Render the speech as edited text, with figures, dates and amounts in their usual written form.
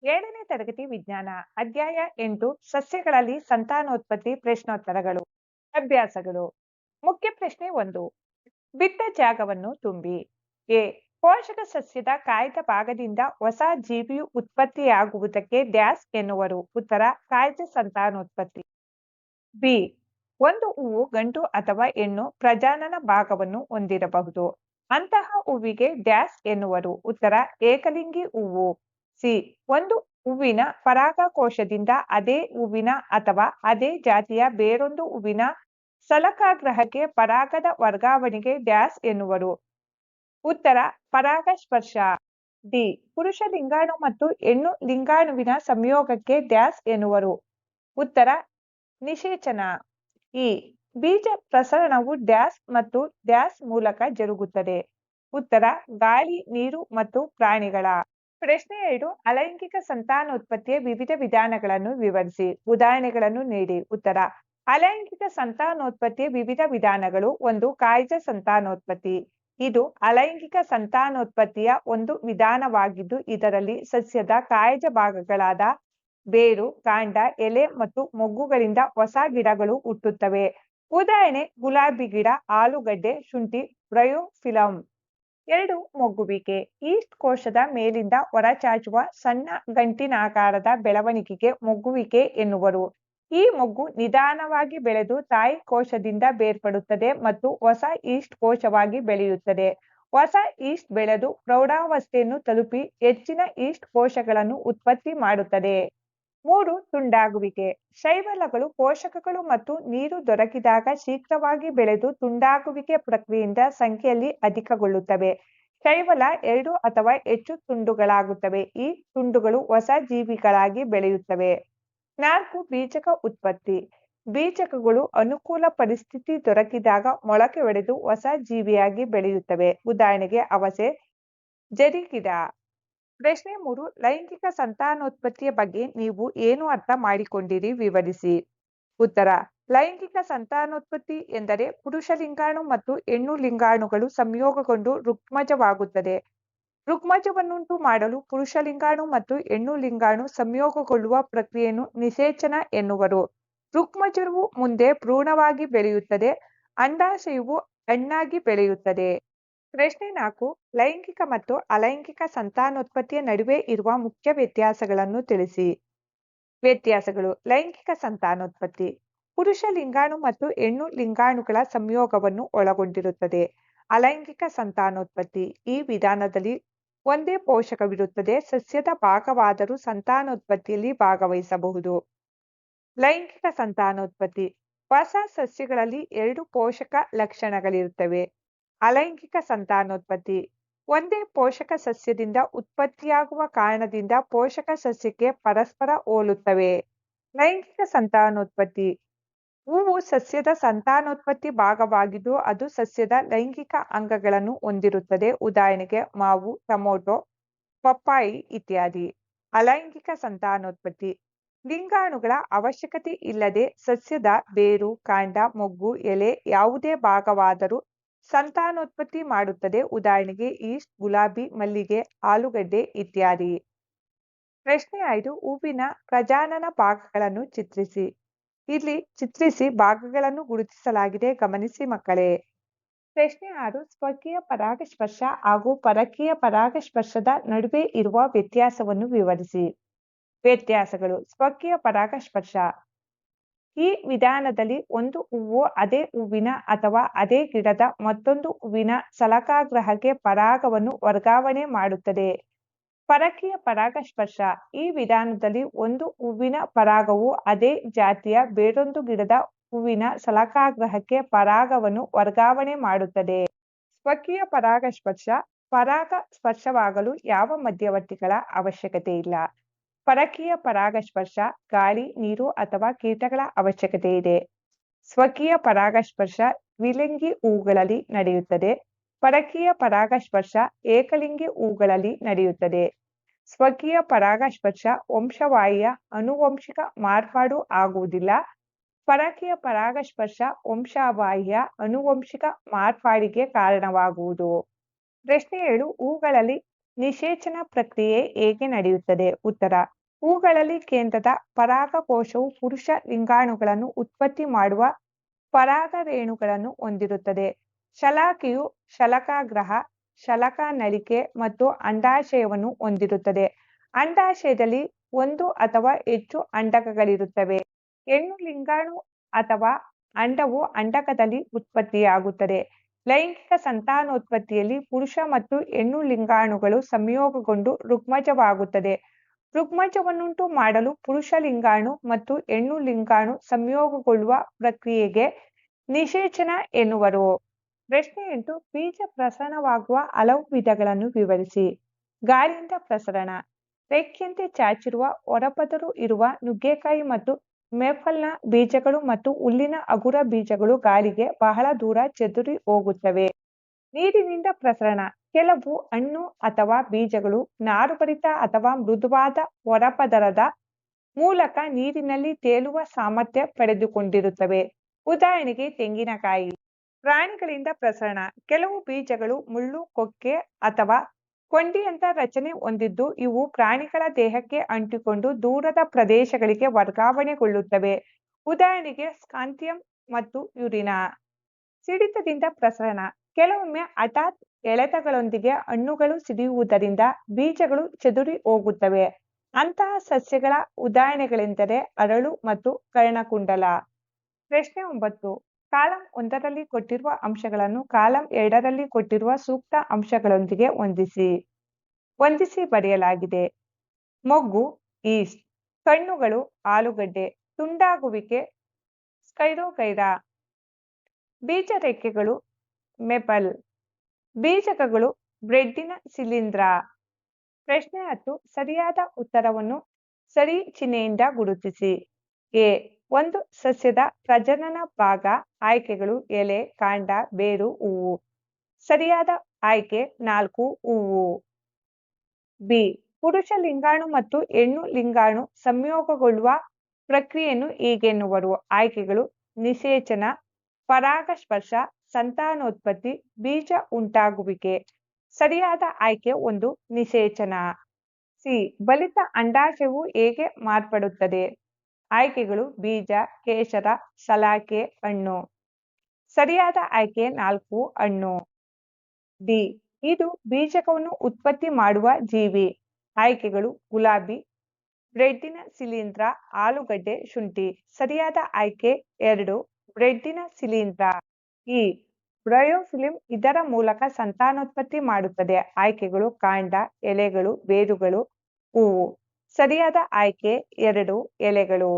7ನೇ ತರಗತಿ ವಿಜ್ಞಾನ ಅಧ್ಯಾಯ 8 ಸಸ್ಯಗಳಲ್ಲಿ ಸಂತಾನೋತ್ಪತ್ತಿ ಪ್ರಶ್ನೋತ್ತರಗಳು. ಅಭ್ಯಾಸಗಳು. ಮುಖ್ಯ ಪ್ರಶ್ನೆ 1. ಬಿಟ್ಟ ಜಾಗವನ್ನು ತುಂಬಿ. ಎ. ಪೋಷಕ ಸಸ್ಯದ ಕಾಯ್ದ ಭಾಗದಿಂದ ಹೊಸ ಜೀವಿಯು ಉತ್ಪತ್ತಿಯಾಗುವುದಕ್ಕೆ ಡ್ಯಾಶ್ ಎನ್ನುವರು. ಉತ್ತರ ಕಾಯ್ದ ಸಂತಾನೋತ್ಪತ್ತಿ. ಬಿ. ಒಂದು ಹೂವು ಗಂಡು ಅಥವಾ ಹೆಣ್ಣು ಪ್ರಜನನ ಭಾಗವನ್ನು ಹೊಂದಿರಬಹುದು. ಅಂತಹ ಹೂವಿಗೆ ಡ್ಯಾಶ್ ಎನ್ನುವರು. ಉತ್ತರ ಏಕಲಿಂಗಿ ಹೂವು. ಸಿ. ಒಂದು ಹೂವಿನ ಪರಾಗಕೋಶದಿಂದ ಅದೇ ಹೂವಿನ ಅಥವಾ ಅದೇ ಜಾತಿಯ ಬೇರೊಂದು ಹೂವಿನ ಸಲಾಕಾಗ್ರಹಕ್ಕೆ ಪರಾಗದ ವರ್ಗಾವಣೆಗೆ ಡ್ಯಾಶ್ ಎನ್ನುವರು. ಉತ್ತರ ಪರಾಗಸ್ಪರ್ಶ. ಡಿ. ಪುರುಷ ಲಿಂಗಾಣು ಮತ್ತು ಹೆಣ್ಣು ಲಿಂಗಾಣುವಿನ ಸಂಯೋಗಕ್ಕೆ ಡ್ಯಾಶ್ ಎನ್ನುವರು. ಉತ್ತರ ನಿಷೇಚನ. ಈ ಬೀಜ ಪ್ರಸರಣವು ಡ್ಯಾಶ್ ಮತ್ತು ಡ್ಯಾಶ್ ಮೂಲಕ ಜರುಗುತ್ತದೆ. ಉತ್ತರ ಗಾಳಿ, ನೀರು ಮತ್ತು ಪ್ರಾಣಿಗಳ. ಪ್ರಶ್ನೆ 2. ಅಲೈಂಗಿಕ ಸಂತಾನೋತ್ಪತ್ತಿಯ ವಿವಿಧ ವಿಧಾನಗಳನ್ನು ವಿವರಿಸಿ. ಉದಾಹರಣೆಗಳನ್ನು ನೀಡಿ. ಉತ್ತರ ಅಲೈಂಗಿಕ ಸಂತಾನೋತ್ಪತ್ತಿಯ ವಿವಿಧ ವಿಧಾನಗಳು. 1. ಕಾಯ್ದ ಸಂತಾನೋತ್ಪತ್ತಿ. ಇದು ಅಲೈಂಗಿಕ ಸಂತಾನೋತ್ಪತ್ತಿಯ ಒಂದು ವಿಧಾನವಾಗಿದ್ದು ಇದರಲ್ಲಿ ಸಸ್ಯದ ಕಾಯ್ದ ಭಾಗಗಳಾದ ಬೇರು, ಕಾಂಡ, ಎಲೆ ಮತ್ತು ಮೊಗ್ಗುಗಳಿಂದ ಹೊಸ ಗಿಡಗಳು ಹುಟ್ಟುತ್ತವೆ. ಉದಾಹರಣೆ ಗುಲಾಬಿ ಗಿಡ, ಆಲೂಗಡ್ಡೆ, ಶುಂಠಿ, ಬ್ರಯೋಫಿಲಮ್. 2. ಮೊಗ್ಗುವಿಕೆ. ಈಸ್ಟ್ ಕೋಶದ ಮೇಲಿಂದ ಹೊರಚಾಚುವ ಸಣ್ಣ ಗಂಟಿನಾಕಾರದ ಬೆಳವಣಿಗೆಗೆ ಮೊಗ್ಗುವಿಕೆ ಎನ್ನುವರು. ಈ ಮೊಗ್ಗು ನಿಧಾನವಾಗಿ ಬೆಳೆದು ತಾಯಿ ಕೋಶದಿಂದ ಬೇರ್ಪಡುತ್ತದೆ ಮತ್ತು ಹೊಸ ಈಸ್ಟ್ ಕೋಶವಾಗಿ ಬೆಳೆಯುತ್ತದೆ. ಹೊಸ ಈಸ್ಟ್ ಬೆಳೆದು ಪ್ರೌಢಾವಸ್ಥೆಯನ್ನು ತಲುಪಿ ಹೆಚ್ಚಿನ ಈಸ್ಟ್ ಕೋಶಗಳನ್ನು ಉತ್ಪತ್ತಿ ಮಾಡುತ್ತದೆ. 3. ತುಂಡಾಗುವಿಕೆ. ಶೈವಲಗಳು ಪೋಷಕಗಳು ಮತ್ತು ನೀರು ದೊರಕಿದಾಗ ಶೀಘ್ರವಾಗಿ ಬೆಳೆದು ತುಂಡಾಗುವಿಕೆ ಪ್ರಕ್ರಿಯೆಯಿಂದ ಸಂಖ್ಯೆಯಲ್ಲಿ ಅಧಿಕಗೊಳ್ಳುತ್ತವೆ. ಶೈವಲ 2 ಅಥವಾ ಹೆಚ್ಚು ತುಂಡುಗಳಾಗುತ್ತವೆ. ಈ ತುಂಡುಗಳು ಹೊಸ ಜೀವಿಗಳಾಗಿ ಬೆಳೆಯುತ್ತವೆ. 4. ಬೀಜಕ ಉತ್ಪತ್ತಿ. ಬೀಜಕಗಳು ಅನುಕೂಲ ಪರಿಸ್ಥಿತಿ ದೊರಕಿದಾಗ ಮೊಳಕೆ ಒಡೆದು ಹೊಸ ಜೀವಿಯಾಗಿ ಬೆಳೆಯುತ್ತವೆ. ಉದಾಹರಣೆಗೆ ಅವಸೆ, ಜರಿಗಿಡ. ಪ್ರಶ್ನೆ 3. ಲೈಂಗಿಕ ಸಂತಾನೋತ್ಪತ್ತಿಯ ಬಗ್ಗೆ ನೀವು ಏನು ಅರ್ಥ ಮಾಡಿಕೊಂಡಿರಿ ವಿವರಿಸಿ. ಉತ್ತರ ಲೈಂಗಿಕ ಸಂತಾನೋತ್ಪತ್ತಿ ಎಂದರೆ ಪುರುಷ ಲಿಂಗಾಣು ಮತ್ತು ಹೆಣ್ಣು ಲಿಂಗಾಣುಗಳು ಸಂಯೋಗಗೊಂಡು ಋಗ್ಮಜವಾಗುತ್ತದೆ. ಋಗ್ಮಜವನ್ನುಂಟು ಮಾಡಲು ಪುರುಷ ಲಿಂಗಾಣು ಮತ್ತು ಹೆಣ್ಣು ಲಿಂಗಾಣು ಸಂಯೋಗಗೊಳ್ಳುವ ಪ್ರಕ್ರಿಯೆಯನ್ನು ನಿಷೇಚನ ಎನ್ನುವರು. ಋಗ್ಮಜವು ಮುಂದೆ ಭ್ರೂಣವಾಗಿ ಬೆಳೆಯುತ್ತದೆ. ಅಂಡಾಶಯವು ಹಣ್ಣಾಗಿ ಬೆಳೆಯುತ್ತದೆ. ಪ್ರಶ್ನೆ 4. ಲೈಂಗಿಕ ಮತ್ತು ಅಲೈಂಗಿಕ ಸಂತಾನೋತ್ಪತ್ತಿಯ ನಡುವೆ ಇರುವ ಮುಖ್ಯ ವ್ಯತ್ಯಾಸಗಳನ್ನು ತಿಳಿಸಿ. ವ್ಯತ್ಯಾಸಗಳು. ಲೈಂಗಿಕ ಸಂತಾನೋತ್ಪತ್ತಿ ಪುರುಷ ಲಿಂಗಾಣು ಮತ್ತು ಹೆಣ್ಣು ಲಿಂಗಾಣುಗಳ ಸಂಯೋಗವನ್ನು ಒಳಗೊಂಡಿರುತ್ತದೆ. ಅಲೈಂಗಿಕ ಸಂತಾನೋತ್ಪತ್ತಿ ಈ ವಿಧಾನದಲ್ಲಿ ಒಂದೇ ಪೋಷಕವಿರುತ್ತದೆ. ಸಸ್ಯದ ಭಾಗವಾದರೂ ಸಂತಾನೋತ್ಪತ್ತಿಯಲ್ಲಿ ಭಾಗವಹಿಸಬಹುದು. ಲೈಂಗಿಕ ಸಂತಾನೋತ್ಪತ್ತಿ ಹೊಸ ಸಸ್ಯಗಳಲ್ಲಿ 2 ಪೋಷಕ ಲಕ್ಷಣಗಳಿರುತ್ತವೆ. ಅಲೈಂಗಿಕ ಸಂತಾನೋತ್ಪತ್ತಿ ಒಂದೇ ಪೋಷಕ ಸಸ್ಯದಿಂದ ಉತ್ಪತ್ತಿಯಾಗುವ ಕಾರಣದಿಂದ ಪೋಷಕ ಸಸ್ಯಕ್ಕೆ ಪರಸ್ಪರ ಹೋಲುತ್ತವೆ. ಲೈಂಗಿಕ ಸಂತಾನೋತ್ಪತ್ತಿ ಹೂವು ಸಸ್ಯದ ಸಂತಾನೋತ್ಪತ್ತಿ ಭಾಗವಾಗಿದ್ದು ಅದು ಸಸ್ಯದ ಲೈಂಗಿಕ ಅಂಗಗಳನ್ನು ಹೊಂದಿರುತ್ತದೆ. ಉದಾಹರಣೆಗೆ ಮಾವು, ಟೊಮೊಟೊ, ಪಪ್ಪಾಯಿ ಇತ್ಯಾದಿ. ಅಲೈಂಗಿಕ ಸಂತಾನೋತ್ಪತ್ತಿ ಲಿಂಗಾಣುಗಳ ಅವಶ್ಯಕತೆ ಇಲ್ಲದೆ ಸಸ್ಯದ ಬೇರು, ಕಾಂಡ, ಮೊಗ್ಗು, ಎಲೆ ಯಾವುದೇ ಭಾಗವಾದರೂ ಸಂತಾನೋತ್ಪತ್ತಿ ಮಾಡುತ್ತದೆ. ಉದಾಹರಣೆಗೆ ಈಸ್ಟ್, ಗುಲಾಬಿ, ಮಲ್ಲಿಗೆ, ಆಲೂಗಡ್ಡೆ ಇತ್ಯಾದಿ. ಪ್ರಶ್ನೆ 5. ಹೂವಿನ ಪ್ರಜನನ ಭಾಗಗಳನ್ನು ಚಿತ್ರಿಸಿ. ಇಲ್ಲಿ ಚಿತ್ರಿಸಿ ಭಾಗಗಳನ್ನು ಗುರುತಿಸಲಾಗಿದೆ, ಗಮನಿಸಿ ಮಕ್ಕಳೇ. ಪ್ರಶ್ನೆ 6. ಸ್ವಕೀಯ ಪರಾಗಸ್ಪರ್ಶ ಹಾಗೂ ಪರಕೀಯ ಪರಾಗಸ್ಪರ್ಶದ ನಡುವೆ ಇರುವ ವ್ಯತ್ಯಾಸವನ್ನು ವಿವರಿಸಿ. ವ್ಯತ್ಯಾಸಗಳು. ಸ್ವಕೀಯ ಪರಾಗಸ್ಪರ್ಶ ಈ ವಿಧಾನದಲ್ಲಿ ಒಂದು ಹೂವು ಅದೇ ಹೂವಿನ ಅಥವಾ ಅದೇ ಗಿಡದ ಮತ್ತೊಂದು ಹೂವಿನ ಸಲಾಕಾಗ್ರಹಕ್ಕೆ ಪರಾಗವನ್ನು ವರ್ಗಾವಣೆ ಮಾಡುತ್ತದೆ. ಪರಕೀಯ ಪರಾಗಸ್ಪರ್ಶ ಈ ವಿಧಾನದಲ್ಲಿ ಒಂದು ಹೂವಿನ ಪರಾಗವು ಅದೇ ಜಾತಿಯ ಬೇರೊಂದು ಗಿಡದ ಹೂವಿನ ಸಲಾಕಾಗ್ರಹಕ್ಕೆ ಪರಾಗವನ್ನು ವರ್ಗಾವಣೆ ಮಾಡುತ್ತದೆ. ಸ್ವಕೀಯ ಪರಾಗಸ್ಪರ್ಶ ಪರಾಗ ಸ್ಪರ್ಶವಾಗಲು ಯಾವ ಮಧ್ಯವರ್ತಿಗಳ ಅವಶ್ಯಕತೆ ಇಲ್ಲ. ಪರಕೀಯ ಪರಾಗಸ್ಪರ್ಶ ಗಾಳಿ, ನೀರು ಅಥವಾ ಕೀಟಗಳ ಅವಶ್ಯಕತೆ ಇದೆ. ಸ್ವಕೀಯ ಪರಾಗಸ್ಪರ್ಶ ದ್ವಿಲಿಂಗಿ ಹೂಗಳಲ್ಲಿ ನಡೆಯುತ್ತದೆ. ಪರಕೀಯ ಪರಾಗಸ್ಪರ್ಶ ಏಕಲಿಂಗಿ ಹೂಗಳಲ್ಲಿ ನಡೆಯುತ್ತದೆ. ಸ್ವಕೀಯ ಪರಾಗಸ್ಪರ್ಶ ವಂಶವಾಹಿಯ ಆನುವಂಶಿಕ ಮಾರ್ಪಾಡು ಆಗುವುದಿಲ್ಲ. ಪರಕೀಯ ಪರಾಗಸ್ಪರ್ಶ ವಂಶವಾಹಿಯ ಆನುವಂಶಿಕ ಮಾರ್ಪಾಡಿಗೆ ಕಾರಣವಾಗುವುದು. ಪ್ರಶ್ನೆ 7. ಹೂಗಳಲ್ಲಿ ನಿಷೇಚನ ಪ್ರಕ್ರಿಯೆ ಹೇಗೆ ನಡೆಯುತ್ತದೆ? ಉತ್ತರ: ಹೂಗಳಲ್ಲಿ ಕೇಂದ್ರದ ಪರಾಗಕೋಶವು ಪುರುಷ ಲಿಂಗಾಣುಗಳನ್ನು ಉತ್ಪತ್ತಿ ಮಾಡುವ ಪರಾಗರೇಣುಗಳನ್ನು ಹೊಂದಿರುತ್ತದೆ. ಶಲಾಕೆಯು ಶಲಾಕಾಗ್ರ, ಶಲಾಕನಳಿಕೆ ಮತ್ತು ಅಂಡಾಶಯವನ್ನು ಹೊಂದಿರುತ್ತದೆ. ಅಂಡಾಶಯದಲ್ಲಿ ಒಂದು ಅಥವಾ ಹೆಚ್ಚು ಅಂಡಕಗಳಿರುತ್ತವೆ. ಹೆಣ್ಣು ಲಿಂಗಾಣು ಅಥವಾ ಅಂಡವು ಅಂಡಕದಲ್ಲಿ ಉತ್ಪತ್ತಿಯಾಗುತ್ತದೆ. ಲೈಂಗಿಕ ಸಂತಾನೋತ್ಪತ್ತಿಯಲ್ಲಿ ಪುರುಷ ಮತ್ತು ಹೆಣ್ಣು ಲಿಂಗಾಣುಗಳು ಸಂಯೋಗಗೊಂಡು ಋಗ್ಮಜವಾಗುತ್ತದೆ. ಋಗ್ಮಜವನ್ನುಂಟು ಮಾಡಲು ಪುರುಷ ಲಿಂಗಾಣು ಮತ್ತು ಹೆಣ್ಣು ಲಿಂಗಾಣು ಸಂಯೋಗಗೊಳ್ಳುವ ಪ್ರಕ್ರಿಯೆಗೆ ನಿಷೇಚನ ಎನ್ನುವರು. ಪ್ರಶ್ನೆ 8. ಬೀಜ ಪ್ರಸರಣವಾಗುವ ಹಲವು ವಿಧಗಳನ್ನು ವಿವರಿಸಿ. ಗಾಳಿಯಿಂದ ಪ್ರಸರಣ: ರೇಖೆಯಂತೆ ಚಾಚಿರುವ ಹೊರಪದರು ಇರುವ ನುಗ್ಗೆಕಾಯಿ ಮತ್ತು ಮೇಪಲ್ನ ಬೀಜಗಳು ಮತ್ತು ಹುಲ್ಲಿನ ಹಗುರ ಬೀಜಗಳು ಗಾಳಿಗೆ ಬಹಳ ದೂರ ಚದುರಿ ಹೋಗುತ್ತವೆ. ನೀರಿನಿಂದ ಪ್ರಸರಣ: ಕೆಲವು ಹಣ್ಣು ಅಥವಾ ಬೀಜಗಳು ನಾರುಭರಿತ ಅಥವಾ ಮೃದುವಾದ ಹೊರಪದರದ ಮೂಲಕ ನೀರಿನಲ್ಲಿ ತೇಲುವ ಸಾಮರ್ಥ್ಯ ಪಡೆದುಕೊಂಡಿರುತ್ತವೆ. ಉದಾಹರಣೆಗೆ ತೆಂಗಿನಕಾಯಿ. ಪ್ರಾಣಿಗಳಿಂದ ಪ್ರಸರಣ: ಕೆಲವು ಬೀಜಗಳು ಮುಳ್ಳು, ಕೊಕ್ಕೆ ಅಥವಾ ಕೊಂಡಿಯಂಥ ರಚನೆ ಹೊಂದಿದ್ದು ಇವು ಪ್ರಾಣಿಗಳ ದೇಹಕ್ಕೆ ಅಂಟಿಕೊಂಡು ದೂರದ ಪ್ರದೇಶಗಳಿಗೆ ವರ್ಗಾವಣೆಗೊಳ್ಳುತ್ತವೆ. ಉದಾಹರಣೆಗೆ ಸ್ಕಾಂಥಿಯಂ ಮತ್ತು ಯುರಿನಾ. ಸಿಡಿತದಿಂದ ಪ್ರಸರಣ: ಕೆಲವೊಮ್ಮೆ ಹಠಾತ್ ಎಳೆತಗಳೊಂದಿಗೆ ಹಣ್ಣುಗಳು ಸಿಡಿಯುವುದರಿಂದ ಬೀಜಗಳು ಚದುರಿ ಹೋಗುತ್ತವೆ. ಅಂತಹ ಸಸ್ಯಗಳ ಉದಾಹರಣೆಗಳೆಂದರೆ ಅರಳು ಮತ್ತು ಕರ್ಣಕುಂಡಲ. ಪ್ರಶ್ನೆ 9. ಕಾಲಂ 1ರಲ್ಲಿ ಕೊಟ್ಟಿರುವ ಅಂಶಗಳನ್ನು ಕಾಲಂ 2ರಲ್ಲಿ ಕೊಟ್ಟಿರುವ ಸೂಕ್ತ ಅಂಶಗಳೊಂದಿಗೆ ಹೊಂದಿಸಿ ಬರೆಯಲಾಗಿದೆ. ಮೊಗ್ಗು ಈಸ್ಟ್, ಕಣ್ಣುಗಳು ಆಲೂಗಡ್ಡೆ, ತುಂಡಾಗುವಿಕೆ ಸ್ಪೈರೋಗೈರಾ, ಬೀಜ ರೇಖೆಗಳು ಮೇಪಲ್, ಬೀಜಕಗಳು ಬ್ರೆಡ್ಡಿನ ಶಿಲೀಂಧ್ರ. ಪ್ರಶ್ನೆ 10. ಸರಿಯಾದ ಉತ್ತರವನ್ನು ಸರಿ ಚಿಹ್ನೆಯಿಂದ ಗುರುತಿಸಿ. ಎ. ಒಂದು ಸಸ್ಯದ ಪ್ರಜನನ ಭಾಗ. ಆಯ್ಕೆಗಳು: ಎಲೆ, ಕಾಂಡ, ಬೇರು, ಹೂವು. ಸರಿಯಾದ ಆಯ್ಕೆ 4, ಹೂವು. ಬಿ. ಪುರುಷ ಲಿಂಗಾಣು ಮತ್ತು ಹೆಣ್ಣು ಲಿಂಗಾಣು ಸಂಯೋಗಗೊಳ್ಳುವ ಪ್ರಕ್ರಿಯೆಯನ್ನು ಹೀಗೆನ್ನುವರು. ಆಯ್ಕೆಗಳು: ನಿಷೇಚನ, ಪರಾಗಸ್ಪರ್ಶ, ಸಂತಾನೋತ್ಪತ್ತಿ, ಬೀಜ ಉಂಟಾಗುವಿಕೆ. ಸರಿಯಾದ ಆಯ್ಕೆ 1, ನಿಷೇಚನ. ಸಿ. ಬಲಿತ ಅಂಡಾಶಯವು ಹೇಗೆ ಮಾರ್ಪಡುತ್ತದೆ? ಆಯ್ಕೆಗಳು: ಬೀಜ, ಕೇಸರ, ಶಲಾಕೆ, ಹಣ್ಣು. ಸರಿಯಾದ ಆಯ್ಕೆ 4, ಹಣ್ಣು. ಡಿ. ಇದು ಬೀಜಕವನ್ನು ಉತ್ಪತ್ತಿ ಮಾಡುವ ಜೀವಿ. ಆಯ್ಕೆಗಳು: ಗುಲಾಬಿ, ಬ್ರೆಡ್ಡಿನ ಶಿಲೀಂಧ್ರ, ಆಲೂಗಡ್ಡೆ, ಶುಂಠಿ. ಸರಿಯಾದ ಆಯ್ಕೆ 2, ಬ್ರೆಡ್ಡಿನ ಶಿಲೀಂಧ್ರ. ಈ ಬ್ರಯೋಫಿಲ್ಮ್ ಇದರ ಮೂಲಕ ಸಂತಾನೋತ್ಪತ್ತಿ ಮಾಡುತ್ತದೆ. ಆಯ್ಕೆಗಳು: ಕಾಂಡ, ಎಲೆಗಳು, ಬೇರುಗಳು, ಹೂವು. ಸರಿಯಾದ ಆಯ್ಕೆ 2, ಎಲೆಗಳು.